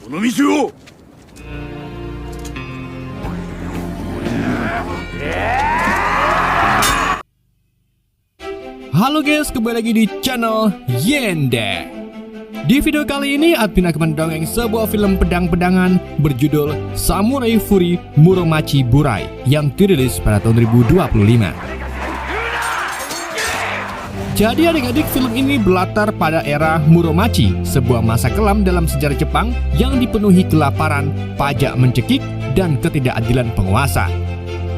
この道を Halo guys, kembali lagi di channel Yende. Di video kali ini admin akan mendongeng sebuah film pedang-pedangan berjudul Samurai Fury Muromachi Burai yang dirilis pada tahun 2025. Jadi adik-adik, film ini berlatar pada era Muromachi, sebuah masa kelam dalam sejarah Jepang yang dipenuhi kelaparan, pajak mencekik, dan ketidakadilan penguasa.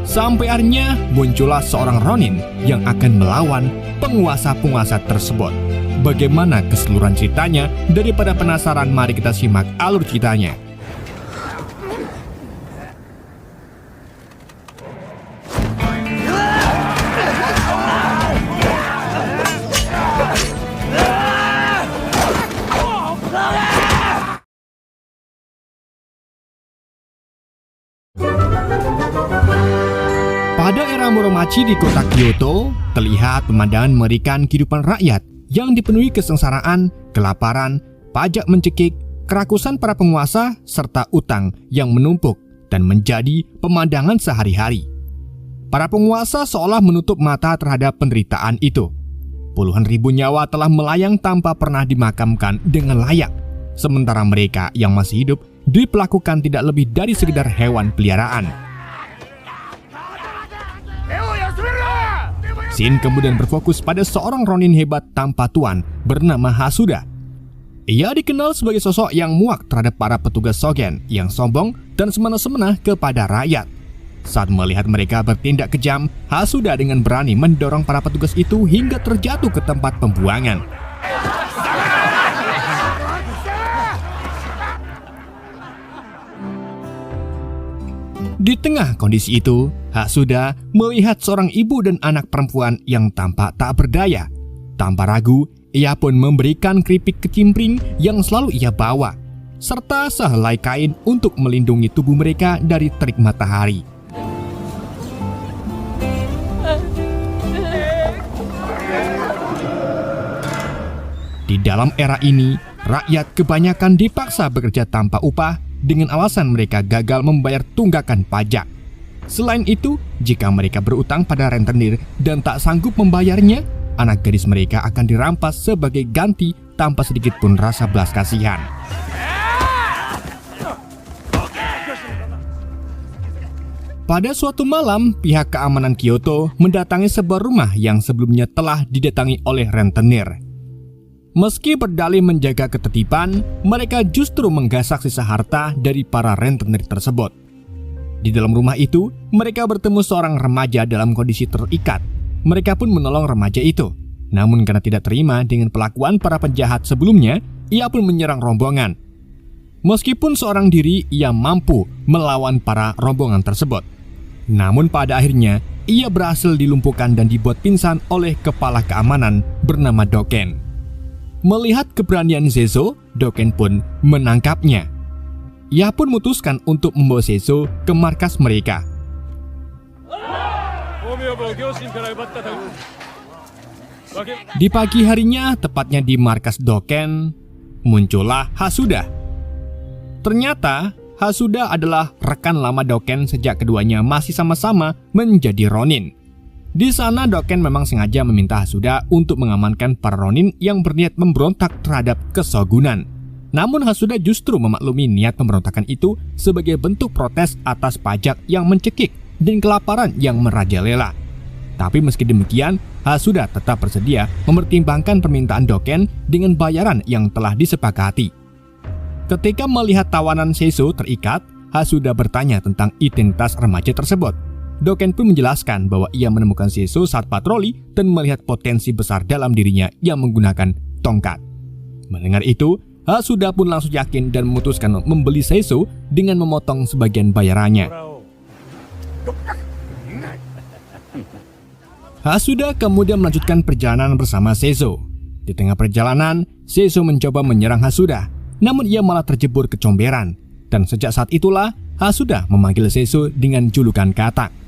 Sampai akhirnya muncullah seorang Ronin yang akan melawan penguasa-penguasa tersebut. Bagaimana keseluruhan ceritanya? Daripada penasaran, mari kita simak alur ceritanya. Pada era Muromachi di kota Kyoto, terlihat pemandangan mengerikan kehidupan rakyat yang dipenuhi kesengsaraan, kelaparan, pajak mencekik, kerakusan para penguasa, serta utang yang menumpuk dan menjadi pemandangan sehari-hari. Para penguasa seolah menutup mata terhadap penderitaan itu. Puluhan ribu nyawa telah melayang tanpa pernah dimakamkan dengan layak, sementara mereka yang masih hidup diperlakukan tidak lebih dari sekedar hewan peliharaan. Shin kemudian berfokus pada seorang Ronin hebat tanpa tuan bernama Hasuda. Ia dikenal sebagai sosok yang muak terhadap para petugas Shogen yang sombong dan semena-semena kepada rakyat. Saat melihat mereka bertindak kejam, Hasuda dengan berani mendorong para petugas itu hingga terjatuh ke tempat pembuangan. Di tengah kondisi itu, Hasuda melihat seorang ibu dan anak perempuan yang tampak tak berdaya. Tanpa ragu, ia pun memberikan keripik kecimpring yang selalu ia bawa, serta sehelai kain untuk melindungi tubuh mereka dari terik matahari. Di dalam era ini, rakyat kebanyakan dipaksa bekerja tanpa upah dengan alasan mereka gagal membayar tunggakan pajak. Selain itu, jika mereka berutang pada rentenir dan tak sanggup membayarnya, anak gadis mereka akan dirampas sebagai ganti tanpa sedikit pun rasa belas kasihan. Pada suatu malam, pihak keamanan Kyoto mendatangi sebuah rumah yang sebelumnya telah didatangi oleh rentenir. Meski berdalih menjaga ketertiban, mereka justru menggasak sisa harta dari para rentenir tersebut. Di dalam rumah itu, mereka bertemu seorang remaja dalam kondisi terikat. Mereka pun menolong remaja itu. Namun karena tidak terima dengan perlakuan para penjahat sebelumnya, ia pun menyerang rombongan. Meskipun seorang diri, ia mampu melawan para rombongan tersebut. Namun pada akhirnya, ia berhasil dilumpuhkan dan dibuat pingsan oleh kepala keamanan bernama Doken. Melihat keberanian Seizo, Doken pun menangkapnya. Ia pun memutuskan untuk membawa Seizo ke markas mereka. Di pagi harinya, tepatnya di markas Doken, muncullah Hasuda. Ternyata, Hasuda adalah rekan lama Doken sejak keduanya masih sama-sama menjadi Ronin. Di sana Doken memang sengaja meminta Hasuda untuk mengamankan para Ronin yang berniat memberontak terhadap kesogunan. Namun Hasuda justru memaklumi niat pemberontakan itu sebagai bentuk protes atas pajak yang mencekik dan kelaparan yang merajalela. Tapi meski demikian, Hasuda tetap bersedia mempertimbangkan permintaan Doken dengan bayaran yang telah disepakati. Ketika melihat tawanan Seizo terikat, Hasuda bertanya tentang identitas remaja tersebut. Doken pun menjelaskan bahwa ia menemukan Seizo saat patroli dan melihat potensi besar dalam dirinya yang menggunakan tongkat. Mendengar itu, Hasuda pun langsung yakin dan memutuskan membeli Seizo dengan memotong sebagian bayarannya. Hasuda kemudian melanjutkan perjalanan bersama Seizo. Di tengah perjalanan, Seizo mencoba menyerang Hasuda, namun ia malah terjebur kecomberan. Dan sejak saat itulah, Hasuda memanggil Seizo dengan julukan katak.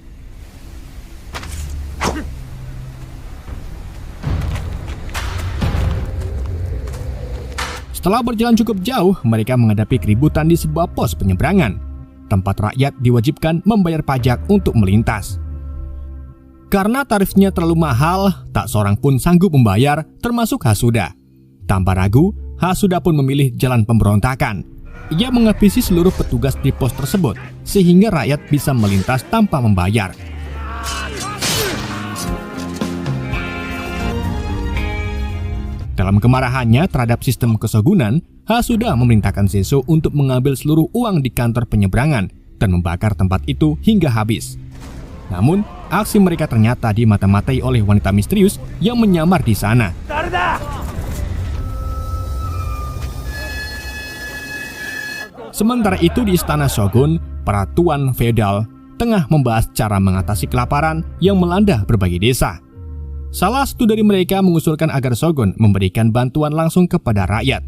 Setelah berjalan cukup jauh, mereka menghadapi keributan di sebuah pos penyeberangan, tempat rakyat diwajibkan membayar pajak untuk melintas. Karena tarifnya terlalu mahal, tak seorang pun sanggup membayar, termasuk Hasuda. Tanpa ragu, Hasuda pun memilih jalan pemberontakan. Ia menghabisi seluruh petugas di pos tersebut, sehingga rakyat bisa melintas tanpa membayar. Dalam kemarahannya terhadap sistem kesogunan, Hasuda memerintahkan Seiso untuk mengambil seluruh uang di kantor penyeberangan dan membakar tempat itu hingga habis. Namun, aksi mereka ternyata dimata-matai oleh wanita misterius yang menyamar di sana. Sementara itu di istana Shogun, para tuan feodal tengah membahas cara mengatasi kelaparan yang melanda berbagai desa. Salah satu dari mereka mengusulkan agar Shogun memberikan bantuan langsung kepada rakyat.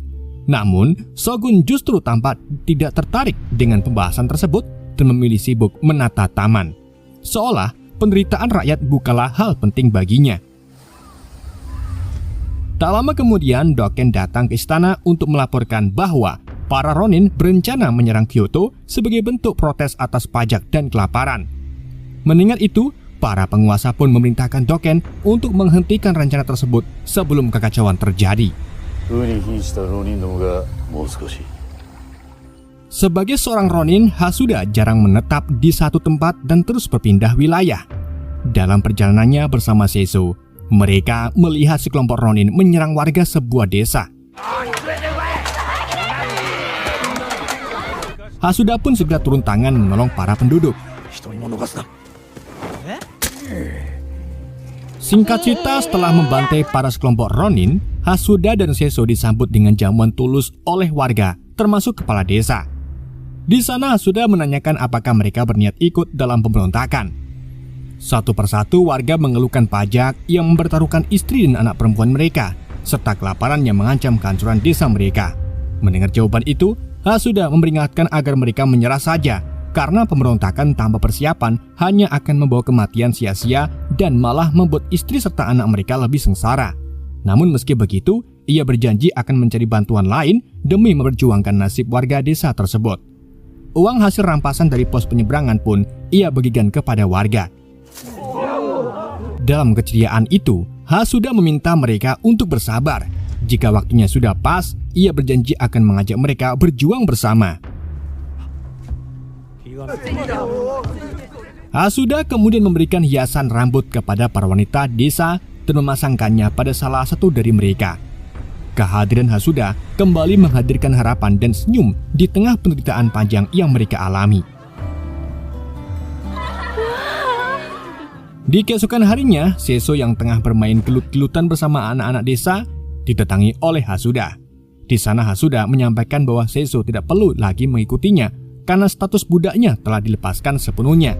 Namun, Shogun justru tampak tidak tertarik dengan pembahasan tersebut dan memilih sibuk menata taman. Seolah penderitaan rakyat bukanlah hal penting baginya. Tak lama kemudian, Doken datang ke istana untuk melaporkan bahwa para Ronin berencana menyerang Kyoto sebagai bentuk protes atas pajak dan kelaparan. Mendengar itu, para penguasa pun memerintahkan Doken untuk menghentikan rencana tersebut sebelum kekacauan terjadi. Sebagai seorang Ronin, Hasuda jarang menetap di satu tempat dan terus berpindah wilayah. Dalam perjalanannya bersama Seiso, mereka melihat sekelompok Ronin menyerang warga sebuah desa. Hasuda pun segera turun tangan menolong para penduduk. Singkat cerita, setelah membantai para sekelompok Ronin, Hasuda dan Seiso disambut dengan jamuan tulus oleh warga, termasuk kepala desa. Di sana Hasuda menanyakan apakah mereka berniat ikut dalam pemberontakan. Satu persatu warga mengeluhkan pajak yang mempertaruhkan istri dan anak perempuan mereka, serta kelaparan yang mengancam kehancuran desa mereka. Mendengar jawaban itu, Hasuda memperingatkan agar mereka menyerah saja, karena pemberontakan tanpa persiapan hanya akan membawa kematian sia-sia dan malah membuat istri serta anak mereka lebih sengsara. Namun meski begitu, ia berjanji akan mencari bantuan lain demi memperjuangkan nasib warga desa tersebut. Uang hasil rampasan dari pos penyeberangan pun ia bagikan kepada warga. Dalam keceriaan itu, Hasuda meminta mereka untuk bersabar. Jika waktunya sudah pas, ia berjanji akan mengajak mereka berjuang bersama. Hasuda kemudian memberikan hiasan rambut kepada para wanita desa dan memasangkannya pada salah satu dari mereka. Kehadiran Hasuda kembali menghadirkan harapan dan senyum di tengah penderitaan panjang yang mereka alami. Di keesokan harinya, Seiso yang tengah bermain gelut-gelutan bersama anak-anak desa didatangi oleh Hasuda. Di sana Hasuda menyampaikan bahwa Seiso tidak perlu lagi mengikutinya karena status budaknya telah dilepaskan sepenuhnya.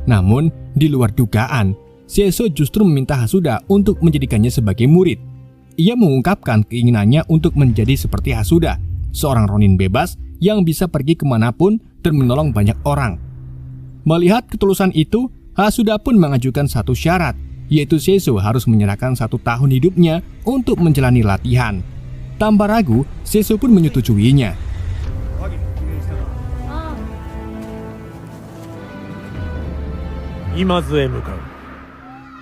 Namun, di luar dugaan, Seiso justru meminta Hasuda untuk menjadikannya sebagai murid. Ia mengungkapkan keinginannya untuk menjadi seperti Hasuda, seorang Ronin bebas yang bisa pergi kemanapun dan menolong banyak orang. Melihat ketulusan itu, Hasuda pun mengajukan satu syarat, yaitu Seiso harus menyerahkan 1 tahun hidupnya untuk menjalani latihan. Tanpa ragu, Seiso pun menyetujuinya.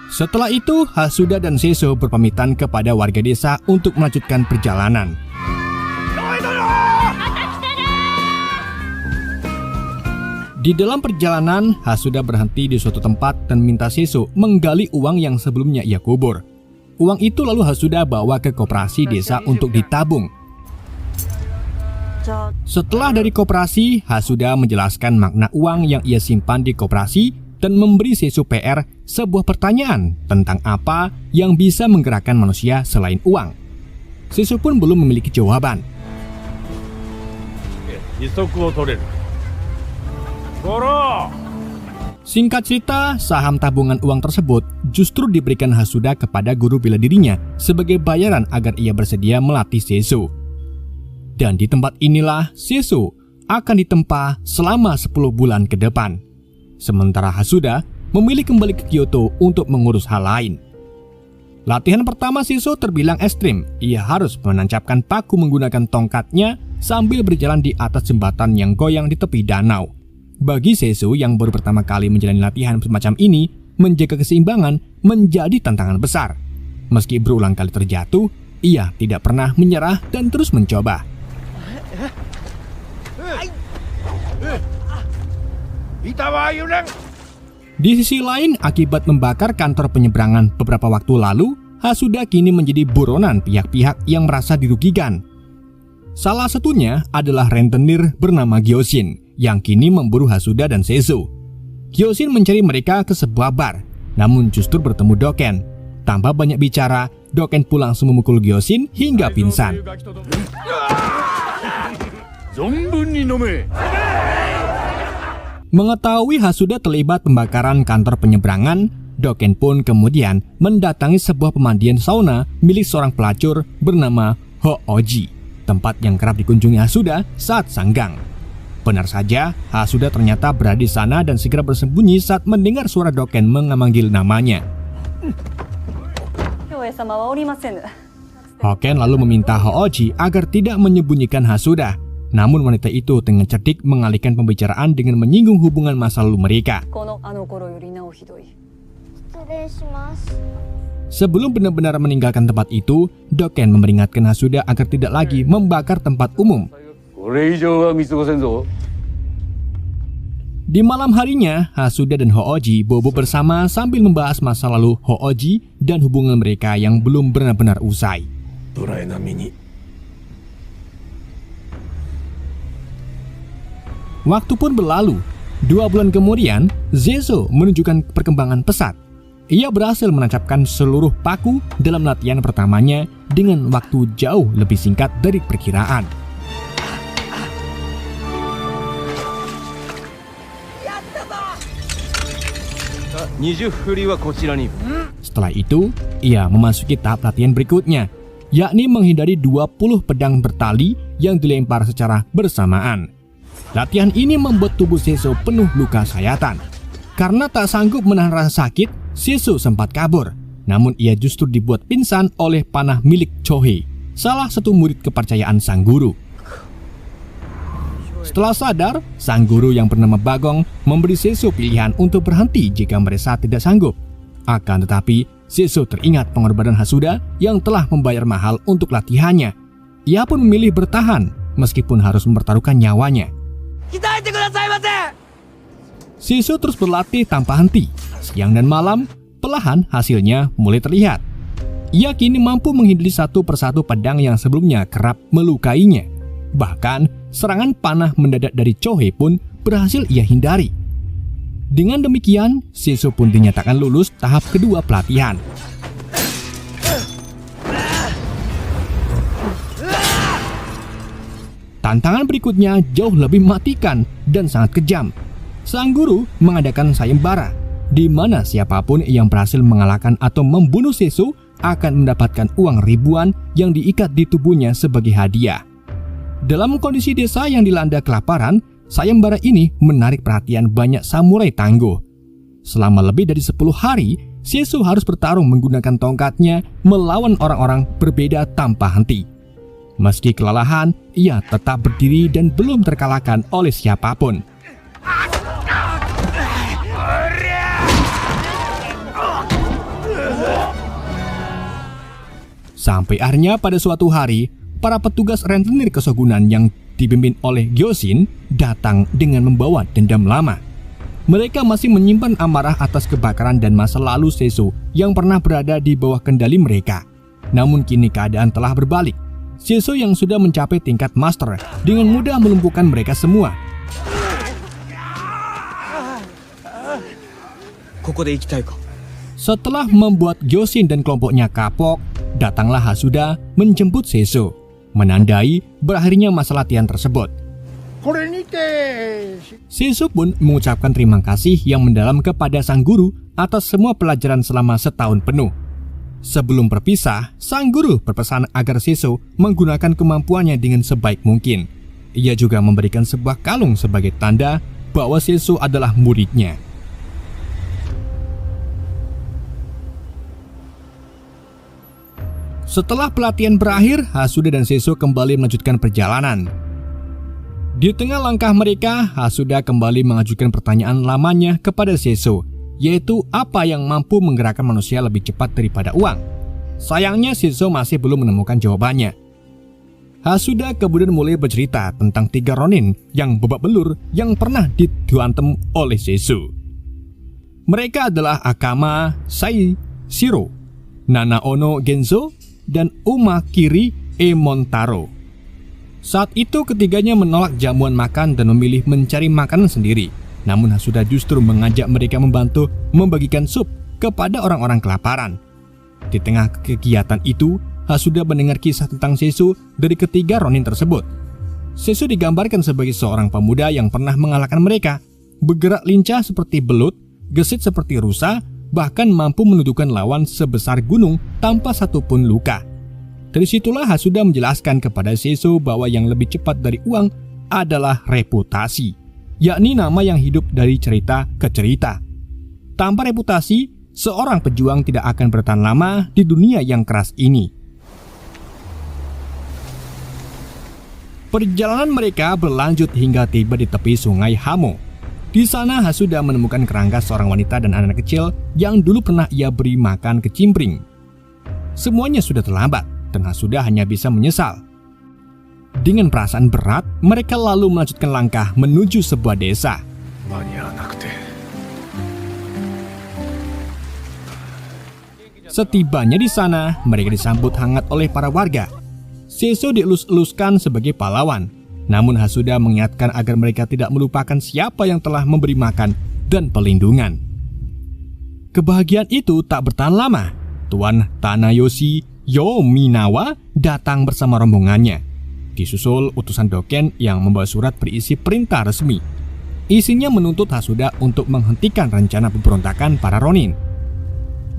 Setelah itu, Hasuda dan Seiso berpamitan kepada warga desa untuk melanjutkan perjalanan. Di dalam perjalanan, Hasuda berhenti di suatu tempat dan minta Seiso menggali uang yang sebelumnya ia kubur. Uang itu lalu Hasuda bawa ke koperasi desa untuk ditabung. Setelah dari koperasi, Hasuda menjelaskan makna uang yang ia simpan di koperasi dan memberi Seiso PR sebuah pertanyaan tentang apa yang bisa menggerakkan manusia selain uang. Seiso pun belum memiliki jawaban. Singkat cerita, saham tabungan uang tersebut justru diberikan Hasuda kepada guru bela dirinya sebagai bayaran agar ia bersedia melatih Seiso. Dan di tempat inilah Seiso akan ditempa selama 10 bulan ke depan. Sementara Hasuda memilih kembali ke Kyoto untuk mengurus hal lain. Latihan pertama Seiso terbilang ekstrim. Ia harus menancapkan paku menggunakan tongkatnya sambil berjalan di atas jembatan yang goyang di tepi danau. Bagi Seiso yang baru pertama kali menjalani latihan semacam ini, menjaga keseimbangan menjadi tantangan besar. Meski berulang kali terjatuh, ia tidak pernah menyerah dan terus mencoba. Di sisi lain, akibat membakar kantor penyeberangan beberapa waktu lalu, Hasuda kini menjadi buronan pihak-pihak yang merasa dirugikan. Salah satunya adalah rentenir bernama Gyoshin yang kini memburu Hasuda dan Seiso. Gyoshin mencari mereka ke sebuah bar, namun justru bertemu Doken. Tanpa banyak bicara, Doken pun langsung memukul Gyoshin hingga pingsan. Mengetahui Hasuda terlibat pembakaran kantor penyeberangan, Doken pun kemudian mendatangi sebuah pemandian sauna milik seorang pelacur bernama Hooji, tempat yang kerap dikunjungi Hasuda saat sanggang. Benar saja, Hasuda ternyata berada di sana dan segera bersembunyi saat mendengar suara Doken memanggil namanya. Hoken lalu meminta Hooji agar tidak menyembunyikan Hasuda. Namun wanita itu dengan cerdik mengalihkan pembicaraan dengan menyinggung hubungan masa lalu mereka. Sebelum benar-benar meninggalkan tempat itu, Doken memperingatkan Hasuda agar tidak lagi membakar tempat umum. Di malam harinya, Hasuda dan Hooji bobo bersama sambil membahas masa lalu Hooji dan hubungan mereka yang belum benar-benar usai. Waktu pun berlalu. 2 bulan kemudian, Seiso menunjukkan perkembangan pesat. Ia berhasil menancapkan seluruh paku dalam latihan pertamanya dengan waktu jauh lebih singkat dari perkiraan. Setelah itu, ia memasuki tahap latihan berikutnya, yakni menghindari 20 pedang bertali yang dilempar secara bersamaan. Latihan ini membuat tubuh Seiso penuh luka sayatan. Karena tak sanggup menahan rasa sakit, Seiso sempat kabur. Namun ia justru dibuat pingsan oleh panah milik Chohei, salah satu murid kepercayaan sang guru. Setelah sadar, sang guru yang bernama Bagong memberi Seiso pilihan untuk berhenti jika merasa tidak sanggup. Akan tetapi, Seiso teringat pengorbanan Hasuda yang telah membayar mahal untuk latihannya. Ia pun memilih bertahan meskipun harus mempertaruhkan nyawanya. Seiso terus berlatih tanpa henti. Siang dan malam, perlahan hasilnya mulai terlihat. Ia kini mampu menghindari satu persatu pedang yang sebelumnya kerap melukainya. Bahkan, serangan panah mendadak dari Chohei pun berhasil ia hindari. Dengan demikian, Seiso pun dinyatakan lulus tahap kedua pelatihan. Tantangan berikutnya jauh lebih mematikan dan sangat kejam. Sang guru mengadakan sayembara, di mana siapapun yang berhasil mengalahkan atau membunuh Seiso akan mendapatkan uang ribuan yang diikat di tubuhnya sebagai hadiah. Dalam kondisi desa yang dilanda kelaparan, sayembara ini menarik perhatian banyak samurai tangguh. Selama lebih dari 10 hari, Seiso harus bertarung menggunakan tongkatnya melawan orang-orang berbeda tanpa henti. Meski kelelahan, ia tetap berdiri dan belum terkalahkan oleh siapapun. Sampai akhirnya pada suatu hari, para petugas rentenir kesogunan yang dipimpin oleh Gyoshin datang dengan membawa dendam lama. Mereka masih menyimpan amarah atas kebakaran dan masa lalu Seiso yang pernah berada di bawah kendali mereka. Namun kini keadaan telah berbalik. Seiso yang sudah mencapai tingkat master dengan mudah melumpuhkan mereka semua. Setelah membuat Gyoshin dan kelompoknya kapok, datanglah Hasuda menjemput Seiso, menandai berakhirnya masa latihan tersebut. Seiso pun mengucapkan terima kasih yang mendalam kepada sang guru atas semua pelajaran selama setahun penuh. Sebelum berpisah, sang guru berpesan agar Seiso menggunakan kemampuannya dengan sebaik mungkin. Ia juga memberikan sebuah kalung sebagai tanda bahwa Seiso adalah muridnya. Setelah pelatihan berakhir, Hasuda dan Seiso kembali melanjutkan perjalanan. Di tengah langkah mereka, Hasuda kembali mengajukan pertanyaan lamanya kepada Seiso, yaitu apa yang mampu menggerakkan manusia lebih cepat daripada uang. Sayangnya Seiso masih belum menemukan jawabannya. Hasuda kemudian mulai bercerita tentang 3 ronin yang babak belur yang pernah dihantem oleh Seiso. Mereka adalah Akama Shiro, Nanaono Genzo, dan Umakiri Montaro. Saat itu ketiganya menolak jamuan makan dan memilih mencari makanan sendiri. Namun Hasuda justru mengajak mereka membantu membagikan sup kepada orang-orang kelaparan. Di tengah kegiatan itu, Hasuda mendengar kisah tentang Seiso dari ketiga ronin tersebut. Seiso digambarkan sebagai seorang pemuda yang pernah mengalahkan mereka, bergerak lincah seperti belut, gesit seperti rusa, bahkan mampu menundukkan lawan sebesar gunung tanpa satupun luka. Dari situlah Hasuda menjelaskan kepada Seiso bahwa yang lebih cepat dari uang adalah reputasi, yakni nama yang hidup dari cerita ke cerita. Tanpa reputasi, seorang pejuang tidak akan bertahan lama di dunia yang keras ini. Perjalanan mereka berlanjut hingga tiba di tepi sungai Hamo. Di sana Hasuda menemukan kerangka seorang wanita dan anak kecil yang dulu pernah ia beri makan kecimpring. Semuanya sudah terlambat dan Hasuda hanya bisa menyesal. Dengan perasaan berat, mereka lalu melanjutkan langkah menuju sebuah desa. Setibanya di sana, mereka disambut hangat oleh para warga. Seiso dielus-eluskan sebagai pahlawan. Namun Hasuda mengingatkan agar mereka tidak melupakan siapa yang telah memberi makan dan pelindungan. Kebahagiaan itu tak bertahan lama. Tuan Tanayoshi Yominawa datang bersama rombongannya. Disusul utusan Doken yang membawa surat berisi perintah resmi. Isinya menuntut Hasuda untuk menghentikan rencana pemberontakan para ronin.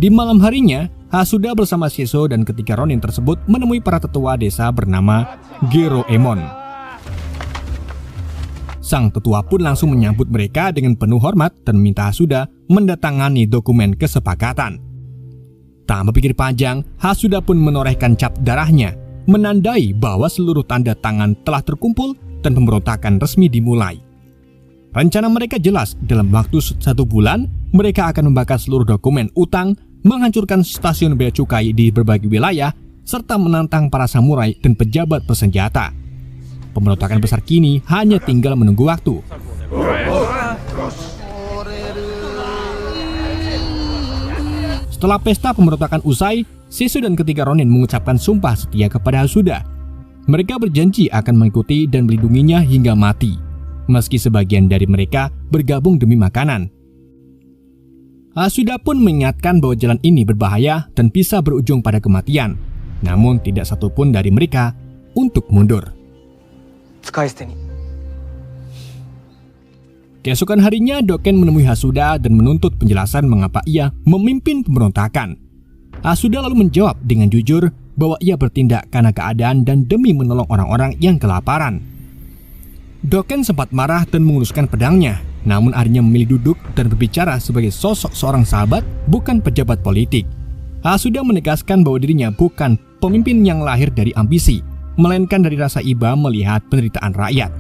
Di malam harinya, Hasuda bersama Seiso dan ketiga ronin tersebut menemui para tetua desa bernama Geroemon. Sang tetua pun langsung menyambut mereka dengan penuh hormat dan meminta Hasuda mendatangani dokumen kesepakatan. Tak berpikir panjang, Hasuda pun menorehkan cap darahnya, menandai bahwa seluruh tanda tangan telah terkumpul dan pemberontakan resmi dimulai. Rencana mereka jelas, dalam waktu 1 bulan, mereka akan membakar seluruh dokumen utang, menghancurkan stasiun bea cukai di berbagai wilayah, serta menantang para samurai dan pejabat bersenjata. Pemberontakan besar kini hanya tinggal menunggu waktu. Setelah pesta pemberontakan usai, Seiso dan ketiga ronin mengucapkan sumpah setia kepada Hasuda. Mereka berjanji akan mengikuti dan melindunginya hingga mati, meski sebagian dari mereka bergabung demi makanan. Hasuda pun mengingatkan bahwa jalan ini berbahaya dan bisa berujung pada kematian. Namun tidak satupun dari mereka untuk mundur. Keesokan harinya, Doken menemui Hasuda dan menuntut penjelasan mengapa ia memimpin pemberontakan. Hasuda lalu menjawab dengan jujur bahwa ia bertindak karena keadaan dan demi menolong orang-orang yang kelaparan. Doken sempat marah dan mengeruskan pedangnya, namun akhirnya memilih duduk dan berbicara sebagai sosok seorang sahabat, bukan pejabat politik. Hasuda menegaskan bahwa dirinya bukan pemimpin yang lahir dari ambisi, melainkan dari rasa iba melihat penderitaan rakyat.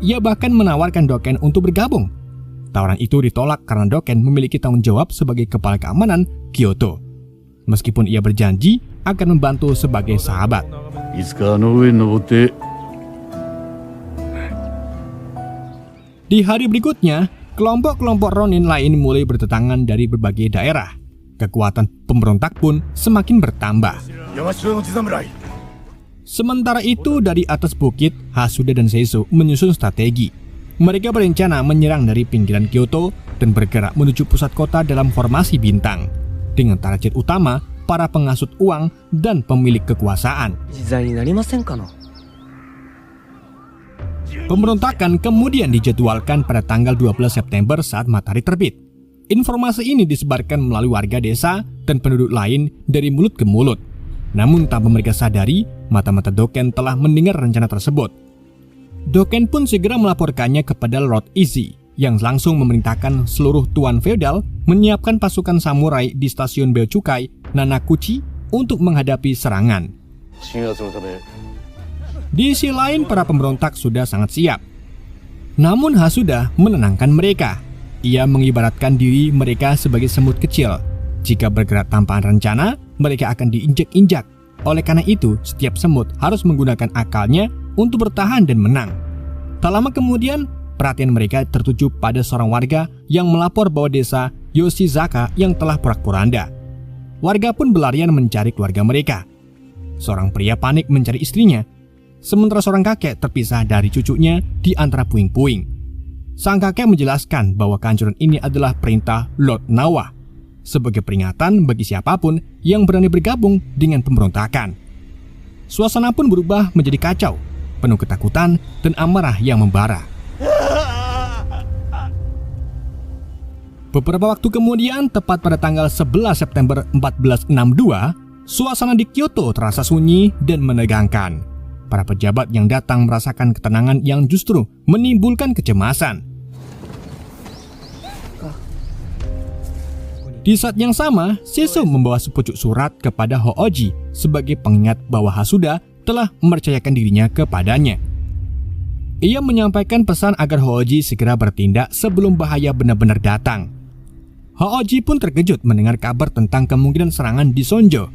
Ia bahkan menawarkan Doken untuk bergabung. Tawaran itu ditolak karena Doken memiliki tanggung jawab sebagai kepala keamanan Kyoto, meskipun ia berjanji akan membantu sebagai sahabat. Di hari berikutnya, kelompok-kelompok ronin lain mulai berdatangan dari berbagai daerah. Kekuatan pemberontak pun semakin bertambah. Sementara itu, dari atas bukit, Hasuda dan Seiso menyusun strategi. Mereka berencana menyerang dari pinggiran Kyoto dan bergerak menuju pusat kota dalam formasi bintang, dengan target utama para pengasut uang dan pemilik kekuasaan. Pemberontakan kemudian dijadwalkan pada tanggal 12 September saat matahari terbit. Informasi ini disebarkan melalui warga desa dan penduduk lain dari mulut ke mulut. Namun tanpa mereka sadari, mata-mata Doken telah mendengar rencana tersebut. Doken pun segera melaporkannya kepada Lord Izzy, yang langsung memerintahkan seluruh tuan feodal menyiapkan pasukan samurai di stasiun bea cukai Nanakuchi untuk menghadapi serangan. Di sisi lain, para pemberontak sudah sangat siap. Namun Hasuda menenangkan mereka. Ia mengibaratkan diri mereka sebagai semut kecil. Jika bergerak tanpa rencana, mereka akan diinjak-injak. Oleh karena itu, setiap semut harus menggunakan akalnya untuk bertahan dan menang. Tak lama kemudian, perhatian mereka tertuju pada seorang warga yang melapor bahwa desa Yoshizaka yang telah porak-poranda. Warga pun berlarian mencari keluarga mereka. Seorang pria panik mencari istrinya, sementara seorang kakek terpisah dari cucunya di antara puing-puing. Sang kakek menjelaskan bahwa kehancuran ini adalah perintah Lord Nawa, sebagai peringatan bagi siapapun yang berani bergabung dengan pemberontakan. Suasana pun berubah menjadi kacau, penuh ketakutan dan amarah yang membara. Beberapa waktu kemudian, tepat pada tanggal 11 September 1462, suasana di Kyoto terasa sunyi dan menegangkan. Para pejabat yang datang merasakan ketenangan yang justru menimbulkan kecemasan. Di saat yang sama, Seiso membawa sepucuk surat kepada Hooji sebagai pengingat bahwa Hasuda telah mempercayakan dirinya kepadanya. Ia menyampaikan pesan agar Hooji segera bertindak sebelum bahaya benar-benar datang. Hooji pun terkejut mendengar kabar tentang kemungkinan serangan di Sonjo,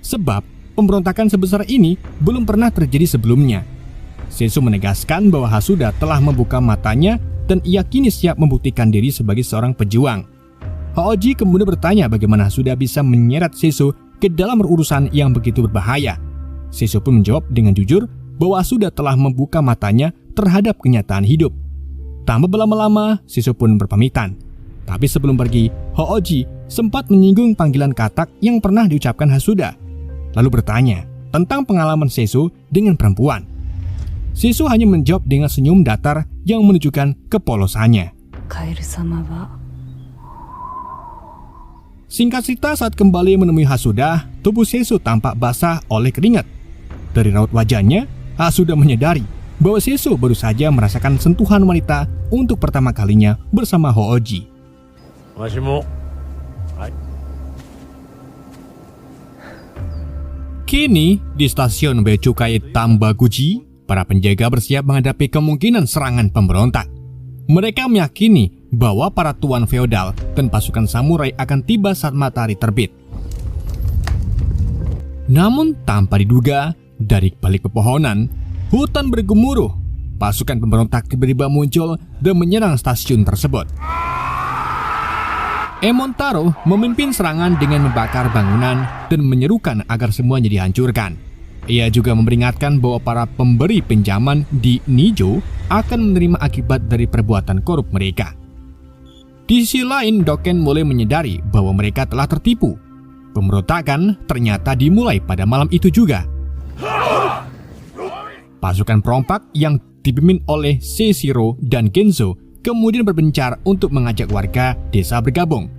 sebab pemberontakan sebesar ini belum pernah terjadi sebelumnya. Seiso menegaskan bahwa Hasuda telah membuka matanya dan ia kini siap membuktikan diri sebagai seorang pejuang. Hooji kemudian bertanya bagaimana Hasuda bisa menyeret Seiso ke dalam urusan yang begitu berbahaya. Seiso pun menjawab dengan jujur bahwa Hasuda telah membuka matanya terhadap kenyataan hidup. Tanpa berlama-lama, Seiso pun berpamitan. Tapi sebelum pergi, Hooji sempat menyinggung panggilan katak yang pernah diucapkan Hasuda, lalu bertanya tentang pengalaman Seiso dengan perempuan. Seiso hanya menjawab dengan senyum datar yang menunjukkan kepolosannya. Singkat cerita, saat kembali menemui Hasuda, tubuh Seiso tampak basah oleh keringat. Dari raut wajahnya, Hasuda menyadari bahwa Seiso baru saja merasakan sentuhan wanita untuk pertama kalinya bersama Hooji. Kini, di stasiun bea cukai Tambaguchi, para penjaga bersiap menghadapi kemungkinan serangan pemberontak. Mereka meyakini bahwa para tuan feodal dan pasukan samurai akan tiba saat matahari terbit. Namun tanpa diduga, dari balik pepohonan, hutan bergemuruh. Pasukan pemberontak tiba-tiba muncul dan menyerang stasiun tersebut. Emontaro memimpin serangan dengan membakar bangunan dan menyerukan agar semuanya dihancurkan. Ia juga memperingatkan bahwa para pemberi pinjaman di Nijo akan menerima akibat dari perbuatan korup mereka. Di sisi lain, Doken mulai menyadari bahwa mereka telah tertipu. Pemberontakan ternyata dimulai pada malam itu juga. Pasukan perompak yang dipimpin oleh Seishiro dan Genzo kemudian berpencar untuk mengajak warga desa bergabung.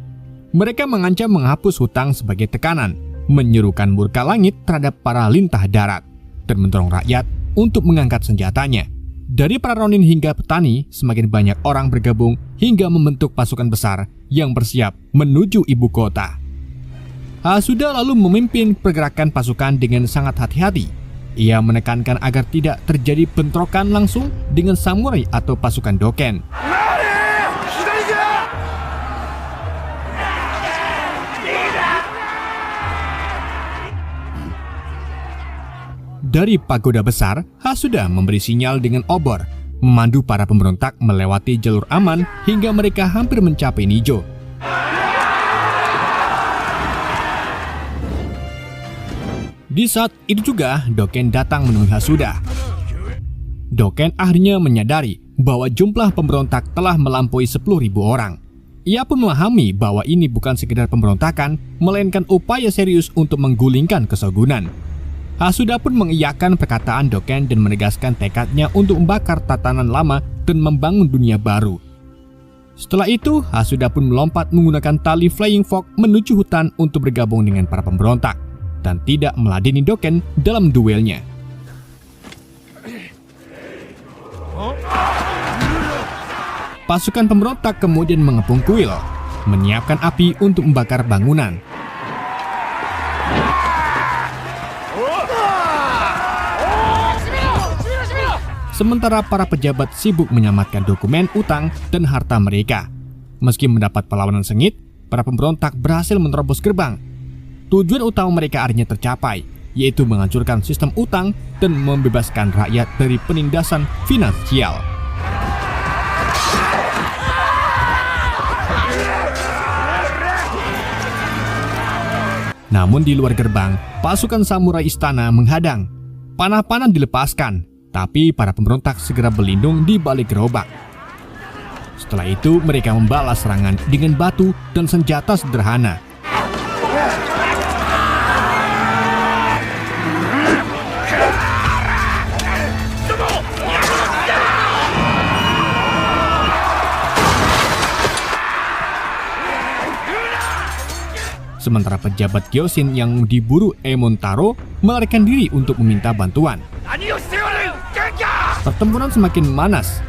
Mereka mengancam menghapus hutang sebagai tekanan, menyerukan murka langit terhadap para lintah darat, dan mendorong rakyat untuk mengangkat senjatanya. Dari para ronin hingga petani, semakin banyak orang bergabung hingga membentuk pasukan besar yang bersiap menuju ibu kota. Hasuda lalu memimpin pergerakan pasukan dengan sangat hati-hati. Ia menekankan agar tidak terjadi bentrokan langsung dengan samurai atau pasukan Doken. Dari pagoda besar, Hasuda memberi sinyal dengan obor, memandu para pemberontak melewati jalur aman hingga mereka hampir mencapai Nijo. Di saat itu juga, Doken datang menemui Hasuda. Doken akhirnya menyadari bahwa jumlah pemberontak telah melampaui 10.000 orang. Ia pun memahami bahwa ini bukan sekedar pemberontakan, melainkan upaya serius untuk menggulingkan kesogunan. Hasuda pun mengiyakan perkataan Doken dan menegaskan tekadnya untuk membakar tatanan lama dan membangun dunia baru. Setelah itu, Hasuda pun melompat menggunakan tali Flying Fox menuju hutan untuk bergabung dengan para pemberontak dan tidak meladeni Doken dalam duelnya. Pasukan pemberontak kemudian mengepung kuil, menyiapkan api untuk membakar bangunan. sementara para pejabat sibuk menyelamatkan dokumen utang dan harta mereka. Meski mendapat perlawanan sengit, para pemberontak berhasil menerobos gerbang. Tujuan utama mereka akhirnya tercapai, yaitu menghancurkan sistem utang dan membebaskan rakyat dari penindasan finansial. Namun di luar gerbang, pasukan samurai istana menghadang. Panah-panah dilepaskan, tapi para pemberontak segera berlindung di balik gerobak. Setelah itu, mereka membalas serangan dengan batu dan senjata sederhana. Sementara pejabat Gyoshin yang diburu Emon Taro melarikan diri untuk meminta bantuan. Pertempuran semakin manas.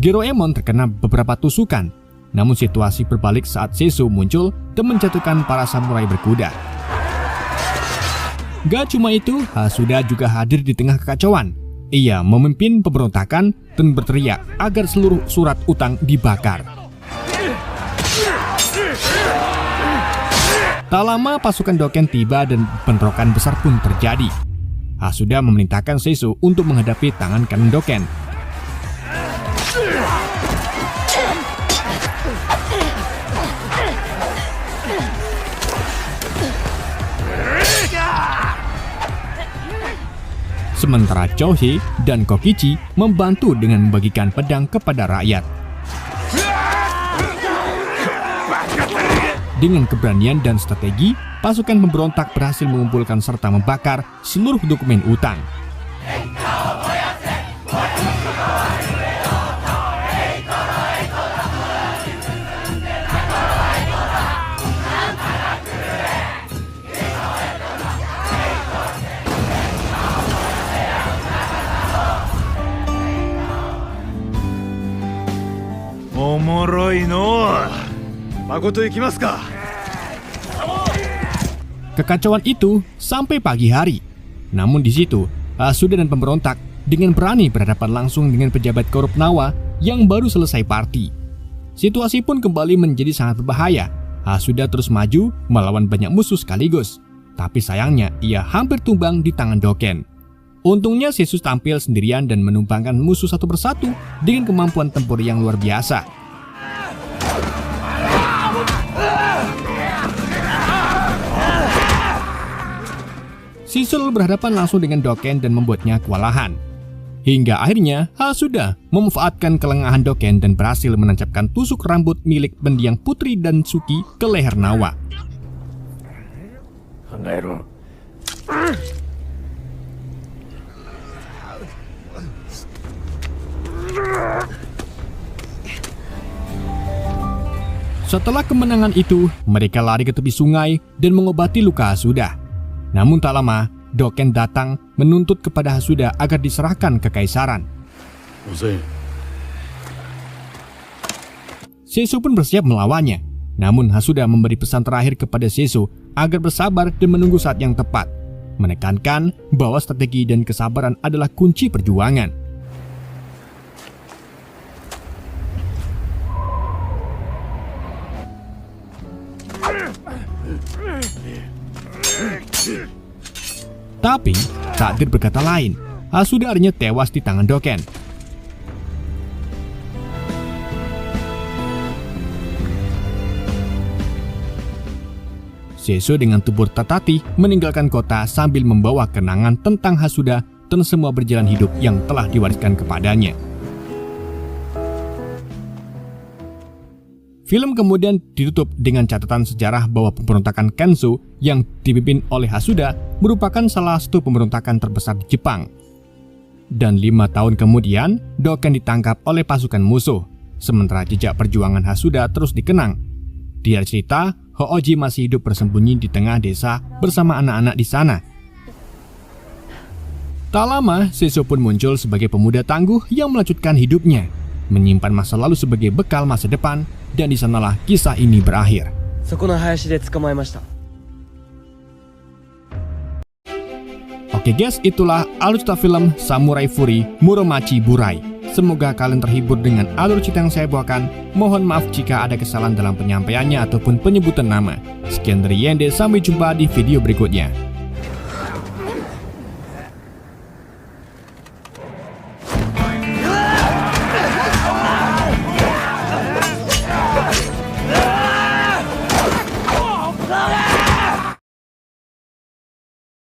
Geroemon terkena beberapa tusukan. Namun situasi berbalik saat Seiso muncul dan menjatuhkan para samurai berkuda. Gak cuma itu, Hasuda juga hadir di tengah kekacauan. Ia memimpin pemberontakan dan berteriak agar seluruh surat utang dibakar. Tak lama pasukan Doken tiba dan bentrokan besar pun terjadi. Hasuda memerintahkan Seiso untuk menghadapi tangan kanan Doken. Sementara Chouhei dan Kokichi membantu dengan membagikan pedang kepada rakyat. Dengan keberanian dan strategi, pasukan pemberontak berhasil mengumpulkan serta membakar seluruh dokumen utang. Omoroi no. Makoto ikimasu ka? Kekacauan itu sampai pagi hari. Namun di situ, Hasuda dan pemberontak dengan berani berhadapan langsung dengan pejabat korup Nawa yang baru selesai party. Situasi pun kembali menjadi sangat berbahaya. Hasuda terus maju melawan banyak musuh sekaligus. Tapi sayangnya ia hampir tumbang di tangan Doken. Untungnya Seiso tampil sendirian dan menumbangkan musuh satu persatu dengan kemampuan tempur yang luar biasa. Seiso berhadapan langsung dengan Doken dan membuatnya kewalahan. Hingga akhirnya Hasuda memanfaatkan kelengahan Doken dan berhasil menancapkan tusuk rambut milik mendiang putri dan Suki ke leher Nawa. Setelah kemenangan itu, mereka lari ke tepi sungai dan mengobati luka Hasuda. Namun tak lama, Doken datang menuntut kepada Hasuda agar diserahkan ke kekaisaran. Seiso pun bersiap melawannya. Namun Hasuda memberi pesan terakhir kepada Seiso agar bersabar dan menunggu saat yang tepat, menekankan bahwa strategi dan kesabaran adalah kunci perjuangan. Tapi takdir berkata lain. Hasuda akhirnya tewas di tangan Doken. Seiso dengan tubuh tertatih meninggalkan kota sambil membawa kenangan tentang Hasuda dan semua berjalan hidup yang telah diwariskan kepadanya. Film kemudian ditutup dengan catatan sejarah bahwa pemberontakan Kenso yang dipimpin oleh Hasuda merupakan salah satu pemberontakan terbesar di Jepang. Dan 5 tahun kemudian, Doken ditangkap oleh pasukan musuh, sementara jejak perjuangan Hasuda terus dikenang. Di cerita, Hooji masih hidup bersembunyi di tengah desa bersama anak-anak di sana. Tak lama, Seiso pun muncul sebagai pemuda tangguh yang melanjutkan hidupnya, menyimpan masa lalu sebagai bekal masa depan, dan di sanalah kisah ini berakhir. Oke guys, itulah alur cerita film Samurai Furi Muromachi Burai. Semoga kalian terhibur dengan alur cerita yang saya bawakan. Mohon maaf jika ada kesalahan dalam penyampaiannya ataupun penyebutan nama. Sekian dari Yende, sampai jumpa di video berikutnya.